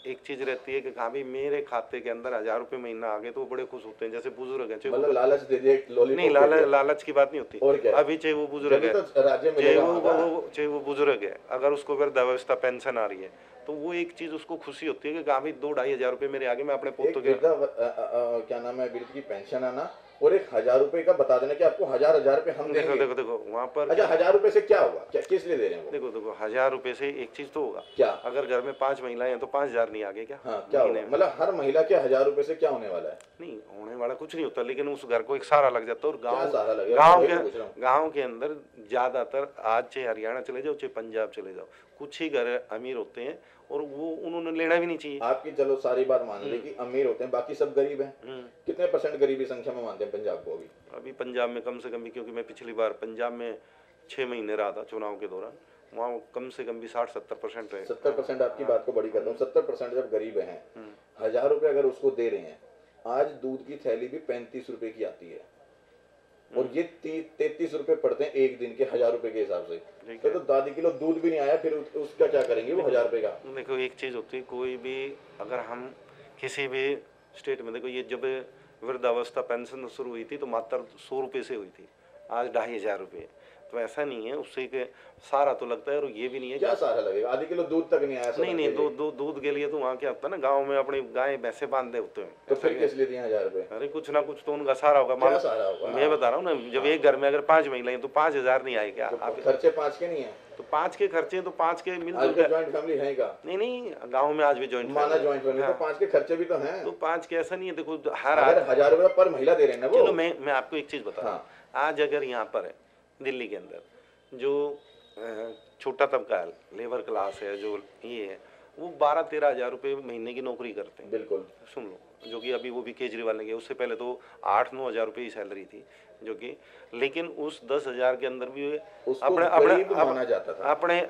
Speaker 2: एक चीज रहती है कि हाँ भाई मेरे खाते के अंदर 1000 रुपए महीना आ गए तो वो बड़े खुश होते हैं। जैसे बुजुर्ग है,
Speaker 1: मतलब लालच दे दिए,
Speaker 2: नहीं, लालच की बात नहीं होती।
Speaker 1: और क्या?
Speaker 2: अभी चाहे वो बुजुर्ग है, चाहे वो बुजुर्ग है, अगर उसको वृद्धावस्था पेंशन आ रही है तो वो एक चीज उसको खुशी होती है कि हाँ भाई 2-2.5 हजार रुपए मेरे आगे, मैं अपने पोतों के
Speaker 1: क्या नाम है वृद्ध की पेंशन आना और 1000 रुपए का बता देना कि आपको 1000 रुपए हम देंगे।
Speaker 2: देखो वहाँ पर।
Speaker 1: अच्छा, 1000 रुपए से क्या होगा? क्या किस लिए दे रहे हैं वो?
Speaker 2: देखो 1000 रुपए से एक चीज तो होगा,
Speaker 1: क्या?
Speaker 2: अगर घर में 5 महिलाएं हैं तो 5000 नहीं आगे क्या?
Speaker 1: हाँ, क्या होगा? मतलब हर महिला के 1000 रुपए से क्या होने वाला है?
Speaker 2: नहीं होने वाला कुछ नहीं होता, लेकिन उस घर को एक सहारा लग जाता है। और गाँव के अंदर ज्यादातर, आज चाहे हरियाणा चले जाओ चाहे पंजाब चले जाओ, कुछ ही घर अमीर होते हैं और वो उन्होंने लेना भी नहीं चाहिए।
Speaker 1: आपकी चलो सारी बात मान ली कि अमीर होते हैं, बाकी सब गरीब हैं। कितने % गरीबी संख्या में मानते हैं पंजाब को?
Speaker 2: अभी पंजाब में कम से कम भी, क्योंकि मैं पिछली बार पंजाब में 6 महीने रहा था चुनाव के दौरान, वहाँ कम से कम भी 60-70% है।
Speaker 1: 70% आपकी बात को बड़ी करता हूँ। 70% जब गरीब हैं, 1000 रुपए अगर उसको दे रहे हैं, आज दूध की थैली भी 35 रुपए की आती है। और ये 33 रुपए पड़ते हैं एक दिन के 1000 रुपए के हिसाब से। तो दादी किलो दूध भी नहीं आया, फिर उसका क्या करेंगे वो 1000 रुपए का?
Speaker 2: देखो एक चीज होती है, कोई भी अगर हम किसी भी स्टेट में, देखो ये जब वृद्धावस्था पेंशन शुरू हुई थी तो मात्र 100 रुपये से हुई थी, आज 2500 रुपये। तो ऐसा नहीं है उससे के सारा तो लगता है, और ये भी नहीं है
Speaker 1: क्या सारा लगेगा, आधी किलो दूध तक नहीं आया।
Speaker 2: नहीं, दूध के लिए तो वहाँ क्या होता है ना, गाँव में अपनी गाय भैंसे बांध दे होते हैं,
Speaker 1: तो फिर किस लिए दिए 1000 रुपए?
Speaker 2: अरे कुछ ना कुछ तो उनका सारा होगा। मैं बता रहा हूँ ना, जब एक घर में अगर 5 महिलाएं तो 5000 नहीं आए क्या? आप
Speaker 1: खर्चे 5 के नहीं है
Speaker 2: तो 5 के खर्चे तो 5 के मिलजुल
Speaker 1: के। ज्वाइंट फैमिली है का?
Speaker 2: नहीं, गाँव में आज भी ज्वाइंट
Speaker 1: फैमिली, तो 5 के खर्चे भी तो हैं।
Speaker 2: तो 5 के ऐसा नहीं है, देखो हर
Speaker 1: 1000 रुपए पर महिला दे रहे हैं ना वो।
Speaker 2: चलो मैं आपको एक चीज बता रहा हूँ, आज अगर यहाँ पर है दिल्ली के अंदर जो छोटा तबका है, लेबर क्लास है, जो ये है, वो 12-13 हजार रुपये महीने की नौकरी करते हैं।
Speaker 1: बिल्कुल
Speaker 2: सुन लो, जो कि अभी वो भी केजरीवाल ने किया, उससे पहले तो 8-9 हजार रुपये की सैलरी थी, जो कि लेकिन उस 10,000 के अंदर भी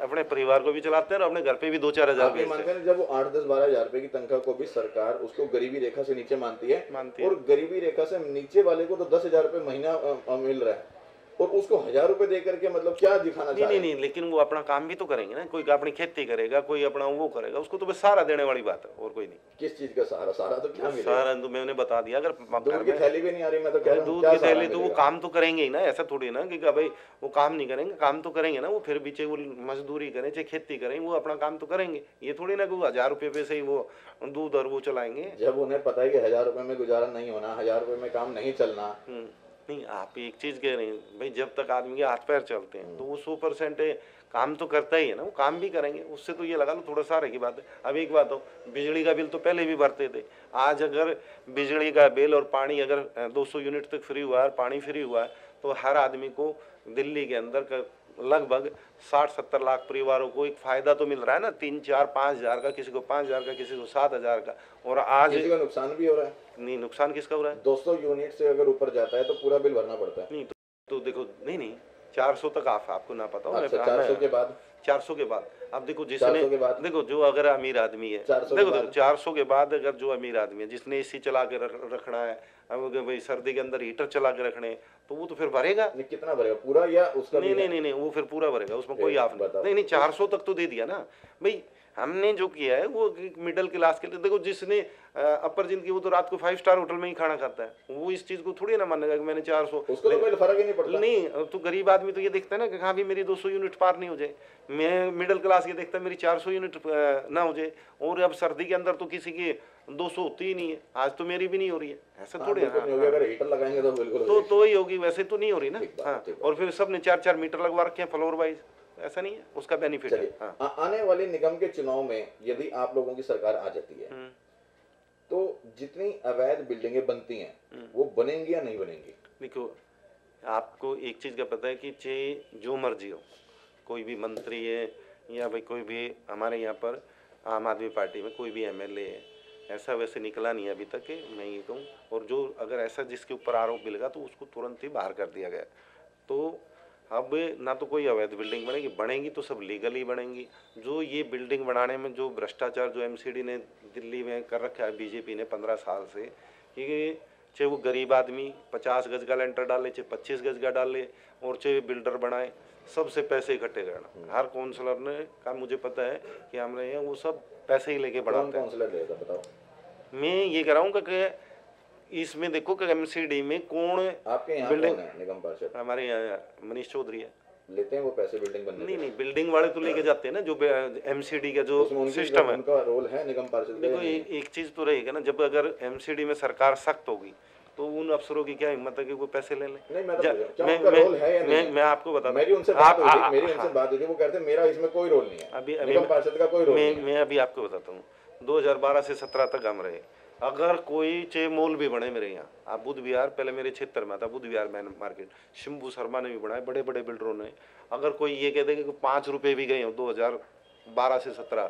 Speaker 2: अपने परिवार को भी चलाते हैं और अपने घर पे भी 2-4 हजार
Speaker 1: मानते हैं। जब वो 8-10-12 हजार रुपए की तनख्वाह को भी सरकार उसको गरीबी रेखा से नीचे मानती है, और गरीबी रेखा से नीचे वाले को तो 10,000 रुपए महीना मिल रहा है, और उसको 1000 रुपए दे करके मतलब क्या दिखाना चाह रहे हैं?
Speaker 2: नहीं, लेकिन वो अपना काम भी तो करेंगे ना, कोई अपनी खेती करेगा, कोई अपना वो करेगा, उसको तो बस सहारा देने वाली बात है, और कोई नहीं।
Speaker 1: किस चीज का सहारा? सहारा तो क्या मिलेगा?
Speaker 2: सहारा तो मैंने बता दिया, अगर
Speaker 1: दूध की थैली भी नहीं आ रही, मैं तो कह रहा हूं
Speaker 2: दूध की थैली तो वो काम तो करेंगे ही ना, ऐसा थोड़ी ना कि भाई वो काम नहीं करेंगे, काम तो करेंगे ना वो, फिर भी चाहे वो मजदूरी करें चाहे खेती करें, वो अपना काम तो करेंगे। ये थोड़ी ना कि वो 1000 रुपये पे से ही वो दूध और वो चलाएंगे।
Speaker 1: जब उन्हें पता है कि 1000 रुपए में गुजारा नहीं होना, 1000 रुपए में काम नहीं चलना।
Speaker 2: नहीं, आप एक चीज कह रहे हैं भाई, जब तक आदमी के हाथ पैर चलते हैं तो वो 100% काम तो करता ही है ना, वो काम भी करेंगे, उससे तो ये लगा लो थोड़ा सारे की बात है। अब एक बात हो, बिजली का बिल तो पहले भी भरते थे, आज अगर बिजली का बिल और पानी अगर 200 यूनिट तक फ्री हुआ है, पानी फ्री हुआ है, तो हर आदमी को दिल्ली के अंदर का लगभग 60-70 लाख परिवारों को एक फायदा तो मिल रहा है ना, 3-4-5 हजार का, किसी को 5 हजार का, किसी को 7 हजार का। और आज
Speaker 1: किसी का नुकसान भी हो रहा है।
Speaker 2: नहीं, नुकसान किसका हो रहा है?
Speaker 1: 200 यूनिट से अगर ऊपर जाता है तो पूरा बिल भरना पड़ता है।
Speaker 2: नहीं तो देखो, नहीं 400 तक आपको ना पता हो।
Speaker 1: अच्छा, 400 के बाद
Speaker 2: 400 के बाद अब देखो, जिसने देखो जो अगर अमीर आदमी है, देखो 400 के बाद अगर जो अमीर आदमी है जिसने एसी चला के रखना है, अब भाई सर्दी के अंदर हीटर चला के रखने, तो वो तो फिर भरेगा।
Speaker 1: कितना भरेगा? पूरा या उसका?
Speaker 2: नहीं, वो फिर पूरा भरेगा, उसमें कोई आप नहीं 400 तक तो दे दिया ना भाई। हमने जो किया है वो मिडिल क्लास के लिए, देखो जिसने अपर जिंदगी, वो तो रात को 5 स्टार होटल में ही खाना खाता है, वो इस चीज को थोड़ी ना मानेगा कि मैंने 400,
Speaker 1: उसको तो कोई फर्क ही नहीं पड़ता।
Speaker 2: नहीं, तो गरीब आदमी तो ये देखता है ना कि हाँ भी मेरी 200 यूनिट पार नहीं हो जाए। मैं मिडिल क्लास ये देखता है मेरी 400 यूनिट ना हो जाए। और अब सर्दी के अंदर तो किसी की 200 होती ही नहीं है, आज तो मेरी भी नहीं हो रही है, ऐसा थोड़ी है।
Speaker 1: अगर हीटर लगाएंगे तो बिल्कुल
Speaker 2: तो ही होगी, वैसे तो नहीं हो रही ना। हाँ, और फिर सबने 4-4 मीटर लगवा रखे हैं फ्लोर वाइज, ऐसा नहीं है, उसका बेनिफिट है।
Speaker 1: हाँ। आने वाले निगम के चुनाव में यदि आप लोगों की सरकार आ जाती है, तो जितनी अवैध बिल्डिंगें बनती हैं वो बनेंगी या नहीं बनेंगी?
Speaker 2: देखो, आपको एक चीज का पता है कि चाहे जो मर्जी हो, कोई भी मंत्री है या भाई कोई भी हमारे यहाँ पर आम आदमी पार्टी में कोई भी एमएलए है, ऐसा वैसे निकला नहीं अभी तक, मैं ये कहूँ। और जो अगर ऐसा जिसके ऊपर आरोप मिलेगा तो उसको तुरंत ही बाहर कर दिया गया। तो अब ना तो कोई अवैध बिल्डिंग बनेगी तो सब लीगली बनेंगी। जो ये बिल्डिंग बनाने में जो भ्रष्टाचार जो एमसीडी ने दिल्ली में कर रखा है बीजेपी ने 15 साल से, कि चाहे वो गरीब आदमी 50 गज का लेंटर डाले, चाहे 25 गज का डाले, और चाहे बिल्डर बनाए, सबसे पैसे इकट्ठे करना। हर काउंसलर ने का मुझे पता है कि हमारे यहाँ वो सब पैसे ही लेके बढ़ाते हैं।
Speaker 1: काउंसलर लेगा बताओ?
Speaker 2: मैं ये कह रहा हूँ कि इसमें देखो कि एमसीडी में कौन
Speaker 1: आपके यहाँ बिल्डिंग है? निगम पार्षद
Speaker 2: हमारे यहाँ मनीष चौधरी है।
Speaker 1: लेते हैं वो पैसे बिल्डिंग बनने?
Speaker 2: नहीं, बिल्डिंग वाले तो लेके जाते हैं ना, जो एमसीडी का जो सिस्टम है,
Speaker 1: उनका रोल है निगम पार्षद।
Speaker 2: देखो एक चीज तो रहेगा ना, जब अगर एमसीडी में सरकार सख्त होगी तो उन अफसरों की क्या हिम्मत है कि वो पैसे ले लें? मैं आपको बता,
Speaker 1: मेरी उनसे बात हुई थी, वो कहते हैं मेरा इसमें कोई रोल नहीं है,
Speaker 2: अभी
Speaker 1: निगम पार्षद का कोई रोल नहीं है।
Speaker 2: मैं अभी आपको बताता हूँ, 2012 से 17 तक हम रहे। अगर कोई चाहे मॉल भी बने मेरे यहाँ, आप बुद्ध विहार पहले मेरे क्षेत्र में था, बुद्ध विहार मैन मार्केट, शंभू शर्मा ने भी बनाए, बड़े बड़े बिल्डरों ने। अगर कोई ये कहते कि 5 रुपए भी गए हो 2012 से 17,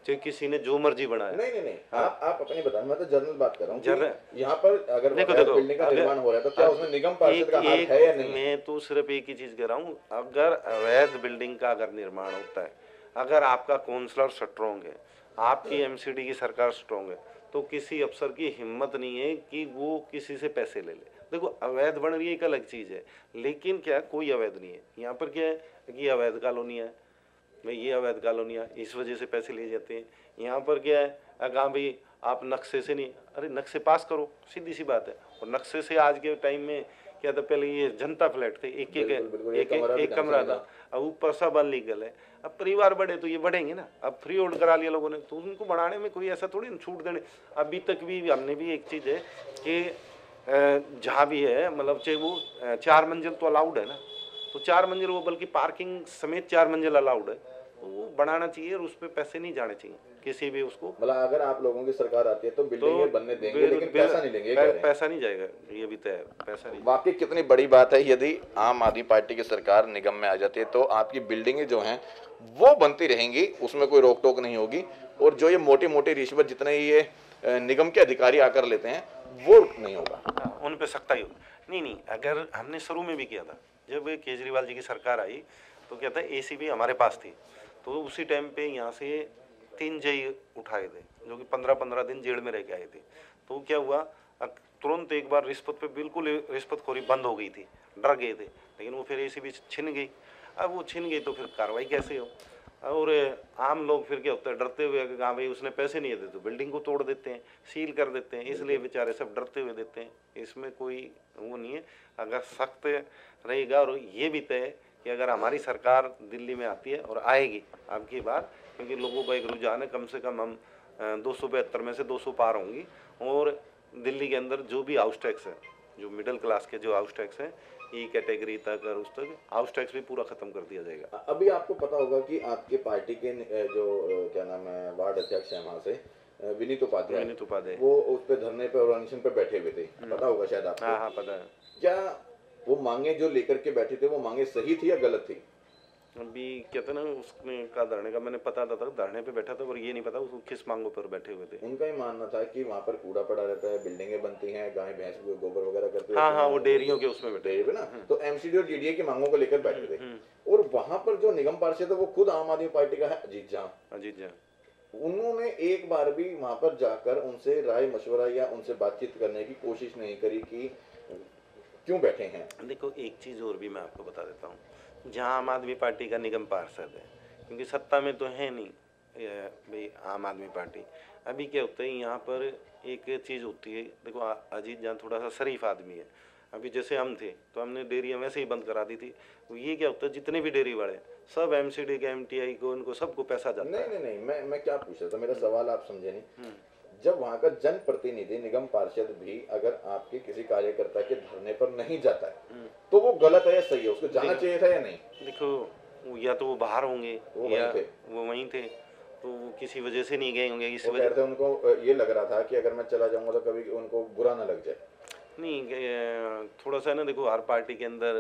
Speaker 2: चाहे किसी ने जो मर्जी बनाया।
Speaker 1: नहीं आप अपनी बताएं, मैं तो जनरल बात कर रहा हूँ। यहाँ पर अगर बिल्डिंग का निर्माण हो रहा है तो क्या उसमें निगम पार्षद का हाथ है या नहीं?
Speaker 2: मैं तो सिर्फ एक ही चीज कह रहा हूँ, अगर अवैध बिल्डिंग का अगर निर्माण होता है, अगर आपका काउंसलर स्ट्रॉन्ग है, आपकी एमसीडी की सरकार स्ट्रॉन्ग है, तो किसी अफसर की हिम्मत नहीं है कि वो किसी से पैसे ले ले। देखो अवैध बन रही है एक अलग चीज़ है, लेकिन क्या कोई अवैध नहीं है यहाँ पर। क्या है कि अवैध कॉलोनी है भाई, ये अवैध कॉलोनी है, इस वजह से पैसे लिए जाते हैं। यहाँ पर क्या है, कहाँ भाई आप नक्शे से नहीं, अरे नक्शे पास करो, सीधी सी बात है। और नक्शे से आज के टाइम में क्या था, पहले ये जनता फ्लैट थे, एक कमरा था, अब ऊपर सब अनलीगल है। अब परिवार बढ़े तो ये बढ़ेंगे ना, अब फ्री होल्ड करा लिया लोगों ने, तो उनको बढ़ाने में कोई ऐसा थोड़ी छूट देने। अभी तक भी हमने भी एक चीज़ है कि जहाँ भी है मतलब चाहे वो 4 मंजिल तो अलाउड है ना, तो 4 मंजिल वो बल्कि पार्किंग समेत 4 मंजिल अलाउड है, तो वो बढ़ाना चाहिए और उस पर पैसे नहीं जाने चाहिए किसी भी उसको।
Speaker 1: मतलब अगर आप लोगों की सरकार आती है तो बिल्डिंग बनने देंगे, लेकिन पैसा नहीं लेंगे,
Speaker 2: पैसा नहीं जाएगा, ये भी तय है, पैसा नहीं।
Speaker 1: वाकई कितनी बड़ी बात है, यदि आम आदमी पार्टी की सरकार निगम में आ जाती है तो आपकी बिल्डिंगें जो हैं वो बनती रहेंगी, उसमें कोई रोक टोक नहीं होगी। और जो ये मोटी मोटी रिश्वत जितने ये निगम के अधिकारी आकर लेते हैं वो नहीं होगा।
Speaker 2: हाँ, उन पे सख्ताई होगी। नहीं, अगर हमने शुरू में भी किया था, जब केजरीवाल जी की सरकार आई तो क्या था, एसीबी हमारे पास थी, तो उसी टाइम पे यहाँ से 3 जय उठाए थे जो कि 15-15 दिन जेल में रह के आए थे। तो क्या हुआ, तुरंत एक बार रिश्वत पे बिल्कुल रिश्वतखोरी बंद हो गई थी, डर गए थे, लेकिन वो फिर एसीबी छिन गई। अब वो छिन गई तो फिर कार्रवाई कैसे हो। और आम लोग फिर क्या होता है, डरते हुए कि हाँ भाई उसने पैसे नहीं दिए तो बिल्डिंग को तोड़ देते हैं, सील कर देते हैं, इसलिए बेचारे सब डरते हुए देते हैं। इसमें कोई वो नहीं है। अगर सख्त रहेगा, और ये भी तय है कि अगर हमारी सरकार दिल्ली में आती है और आएगी अब की बार, क्योंकि लोगों का एक रुझान है, कम से कम हम 272 में से 200 पार होंगी। और दिल्ली के अंदर जो भी हाउस टैक्स है, जो मिडिल क्लास के जो हाउस टैक्स है, ई कैटेगरी तक और उस तक हाउस टैक्स भी पूरा खत्म कर दिया जाएगा।
Speaker 1: अभी आपको पता होगा कि आपके पार्टी के जो क्या नाम है वार्ड अध्यक्ष है वहाँ से विनीत उपाध्याय, वो उस पे धरने पे और अनशन पे बैठे हुए थे, पता होगा शायद आपको।
Speaker 2: हाँ पता है।
Speaker 1: क्या वो मांगे जो लेकर के बैठे थे वो मांगे सही थी या गलत थी?
Speaker 2: अभी कहते ना उसने का धरने का मैंने पता था, धरने पे बैठा था, पर ये नहीं पता उसको किस मांगों पर बैठे हुए थे।
Speaker 1: उनका ही मानना था कि वहाँ पर कूड़ा पड़ा रहता है, बिल्डिंगें बनती हैं, गाय भैंस गोबर वगैरह करते हैं।
Speaker 2: हाँ, वो डेयरियों के उसमें बैठे
Speaker 1: हुए ना, तो एमसीडी और डीडीए की मांगों को लेकर बैठे थे। और वहाँ पर जो निगम पार्षद है वो खुद आम आदमी पार्टी का है, अजीत झा। उन्होंने एक बार भी वहां पर जाकर उनसे राय मशवरा या उनसे बातचीत करने की कोशिश नहीं करी कि क्यों बैठे हैं।
Speaker 2: देखो एक चीज़ और भी मैं आपको बता देता हूँ, जहाँ आम आदमी पार्टी का निगम पार्षद है, क्योंकि सत्ता में तो है नहीं भाई आम आदमी पार्टी। अभी क्या होता है यहाँ पर एक चीज़ होती है, देखो अजीत जहाँ थोड़ा सा शरीफ आदमी है। अभी जैसे हम थे तो हमने डेयरियाँ वैसे ही बंद करा दी थी। ये क्या होता है, जितने भी डेयरी वाले सब एमसीडी के एमटीआई को उनको सबको पैसा जाता है।
Speaker 1: नहीं, मैं क्या पूछ रहा था, मेरा सवाल आप समझे नहीं। जब वहाँ का जनप्रतिनिधि निगम पार्षद भी अगर आपके किसी कार्यकर्ता के धरने पर नहीं जाता है तो वो गलत है या सही है, उसको जाना चाहिए था या नहीं?
Speaker 2: देखो या तो वो बाहर होंगे या वो वहीं थे, तो वो किसी वजह से नहीं गए होंगे। इसी वजह से
Speaker 1: उनको ये लग रहा था कि अगर मैं चला जाऊंगा तो कभी उनको बुरा ना लग जाए।
Speaker 2: नहीं, थोड़ा सा ना देखो हर पार्टी के अंदर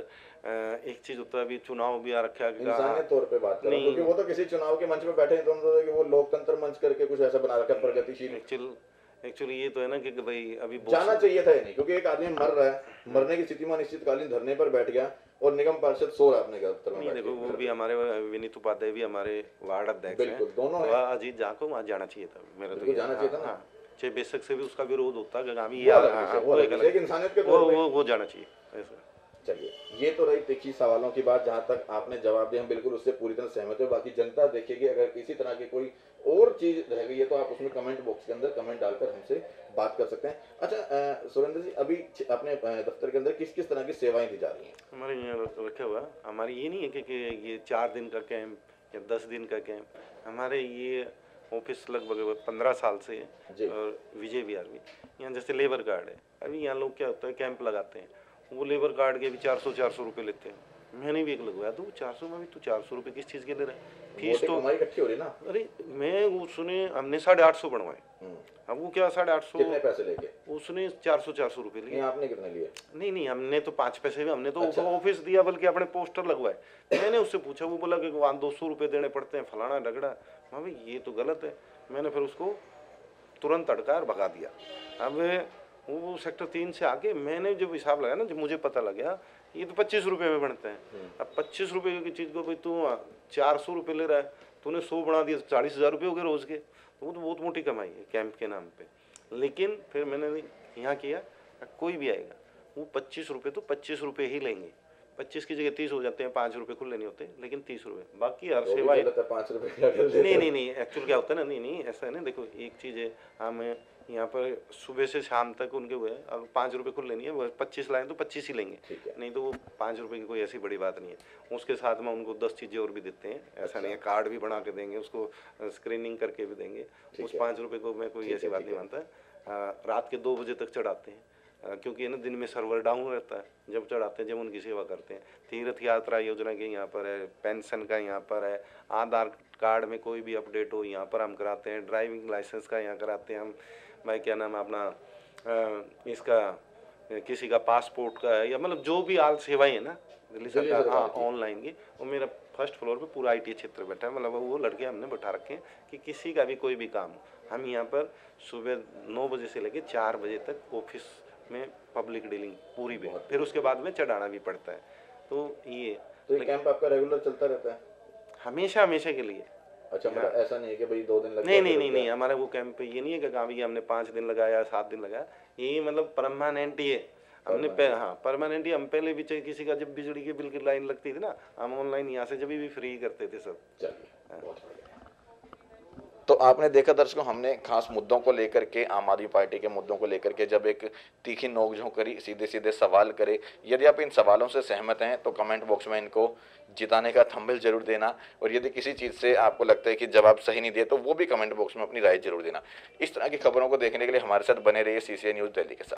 Speaker 2: एक चीज होता है, अभी चुनाव भी आ रखा है,
Speaker 1: इंसानियत तौर पे बात कर रहा हूं, क्योंकि वो तो किसी चुनाव के मंच पे बैठे हैं, तो उनको वो लोकतंत्र मंच करके कुछ ऐसा बना रखा है प्रगतिशील।
Speaker 2: एक्चुअली ये तो है ना कि भाई अभी
Speaker 1: जाना चाहिए था या नहीं, क्योंकि एक आदमी मर रहा है, मरने की स्थिति में अनिश्चितकालीन धरने पर बैठ गया और निगम पार्षद सो रहा अपने दफ्तर में।
Speaker 2: देखो वो भी हमारे विनीत उपाध्याय भी हमारे वार्ड अध्यक्ष हैं, दोनों अजीत झा को वहाँ जाना चाहिए था, मेरा तो
Speaker 1: जाना चाहिए था ना।
Speaker 2: चाहे बेशक से भी उसका विरोध होता है, वो जाना चाहिए ऐसा।
Speaker 1: चलिए, ये तो रही तीखी सवालों की बात, जहां तक आपने जवाब दिया हम बिल्कुल उससे पूरी तरह सहमत है। बाकी जनता देखेगी, अगर किसी तरह की कोई और चीज रह गई है तो आप उसमें कमेंट बॉक्स के अंदर कमेंट डालकर हमसे बात कर सकते हैं। अच्छा सुरेंद्र जी, अभी अपने दफ्तर के अंदर किस किस तरह की सेवाएं दी जा रही हैं?
Speaker 2: हमारे यहाँ रखा हुआ, हमारी ये नहीं है कि ये 4 दिन का कैंप या 10 दिन का कैंप, हमारे ये ऑफिस लगभग 15 साल से है। और विजय विहार भी यहाँ जैसे लेबर कार्ड है, अभी यहाँ लोग क्या होता है कैंप लगाते हैं, वो लेबर कार्ड के भी 400 रुपये लेते हैं। मैंने भी एक लगवाया तो 400 में भी तो 400 रुपये किस चीज़ के ले रहा है, फीस तो
Speaker 1: हमारी इकट्ठी हो रही ना।
Speaker 2: अरे मैं वो सुने हमने 850 बनवाए, अब वो क्या 850
Speaker 1: कितने पैसे लेके?
Speaker 2: उसने 400 रुपये लिए।
Speaker 1: आपने कितने लिए?
Speaker 2: नहीं हमने तो 5 पैसे में, हमने तो ऑफिस दिया, बल्कि अपने पोस्टर लगवाए। मैंने उससे पूछा, वो बोला कि वहाँ 200 रुपये देने पड़ते हैं, फलाना डगड़ा। भाई ये तो गलत है। मैंने फिर उसको तुरंत अटका और भगा दिया। अब वो सेक्टर 3 से आके मैंने जब हिसाब लगाया ना, जब मुझे पता लगा ये तो 25 रुपये में बनते हैं। अब 25 रुपये की चीज़ को भाई तू 400 रुपये ले रहा है, तूने 100 बढ़ा दिया, 40,000 रुपये हो गए रोज़ के, तो वो तो बहुत मोटी कमाई है कैंप के नाम पे। लेकिन फिर मैंने यहाँ किया, कोई भी आएगा वो 25 रुपये तो 25 रुपये ही लेंगे। 25 की जगह 30 हो जाते हैं, 5 रुपये खुद लेने होते हैं, लेकिन 30 रुपये। बाकी हर सेवा
Speaker 1: 5 रुपये क्या कर लेते
Speaker 2: नहीं नहीं नहीं, एक्चुअल क्या होता है ना, नहीं नहीं ऐसा है ना, देखो एक चीज़ है, हम यहाँ पर सुबह से शाम तक उनके हुए, अब 5 रुपये खुद लेनी है, वो 25 लाएँ तो 25 ही लेंगे, नहीं तो वो 5 रुपये की कोई ऐसी बड़ी बात नहीं है। उसके साथ में उनको 10 चीज़ें और भी देते हैं, ऐसा नहीं है, कार्ड भी बना के देंगे, उसको स्क्रीनिंग करके भी देंगे। उस 5 रुपये को मैं कोई ऐसी बात नहीं मानता। रात के 2 बजे तक चढ़ाते हैं, क्योंकि है ना, दिन में सर्वर डाउन रहता है, जब चढ़ाते हैं, जब उनकी सेवा करते हैं। तीर्थ यात्रा योजना के यहाँ पर है, पेंशन का यहाँ पर है, आधार कार्ड में कोई भी अपडेट हो यहाँ पर हम कराते हैं, ड्राइविंग लाइसेंस का यहाँ कराते हैं हम, मैं क्या नाम है अपना इसका, किसी का पासपोर्ट का है, या मतलब जो भी आल सेवाएं है ना दिल्ली सरकार, हाँ ऑनलाइन की, वो मेरा फर्स्ट फ्लोर पे पूरा IT क्षेत्र बैठा है, मतलब वो लड़के हमने बैठा रखे हैं कि किसी का भी कोई भी काम हो, हम यहाँ पर सुबह 9 बजे से लेकर 4 बजे तक ऑफिस में पब्लिक डीलिंग पूरी भी, फिर उसके बाद में चढ़ाना भी पड़ता है। तो ये
Speaker 1: कैंप आपका रेगुलर चलता रहता है
Speaker 2: हमेशा हमेशा के लिए?
Speaker 1: अच्छा, मतलब ऐसा नहीं है कि भाई 2 दिन लग
Speaker 2: नहीं नहीं नहीं नहीं, हमारा वो कैंप ये नहीं है कि कहाँ भी हमने 5 दिन लगाया 7 दिन लगाया, ये मतलब परमानेंट ही है हमने हाँ परमानेंट ही। हम पहले भी चाहे किसी का जब बिजली के बिल की लाइन लगती थी ना, हम ऑनलाइन यहाँ से जब भी फ्री करते थे सब।
Speaker 1: तो आपने देखा दर्शकों, हमने खास मुद्दों को लेकर के, आम आदमी पार्टी के मुद्दों को लेकर के जब एक तीखी नोकझोंक करी, सीधे सीधे सवाल करे। यदि आप इन सवालों से सहमत हैं तो कमेंट बॉक्स में इनको जिताने का थंबनेल जरूर देना, और यदि किसी चीज़ से आपको लगता है कि जवाब सही नहीं दिए तो वो भी कमेंट बॉक्स में अपनी राय जरूर देना। इस तरह की खबरों को देखने के लिए हमारे साथ बने रहिए CCI न्यूज़ दिल्ली के साथ।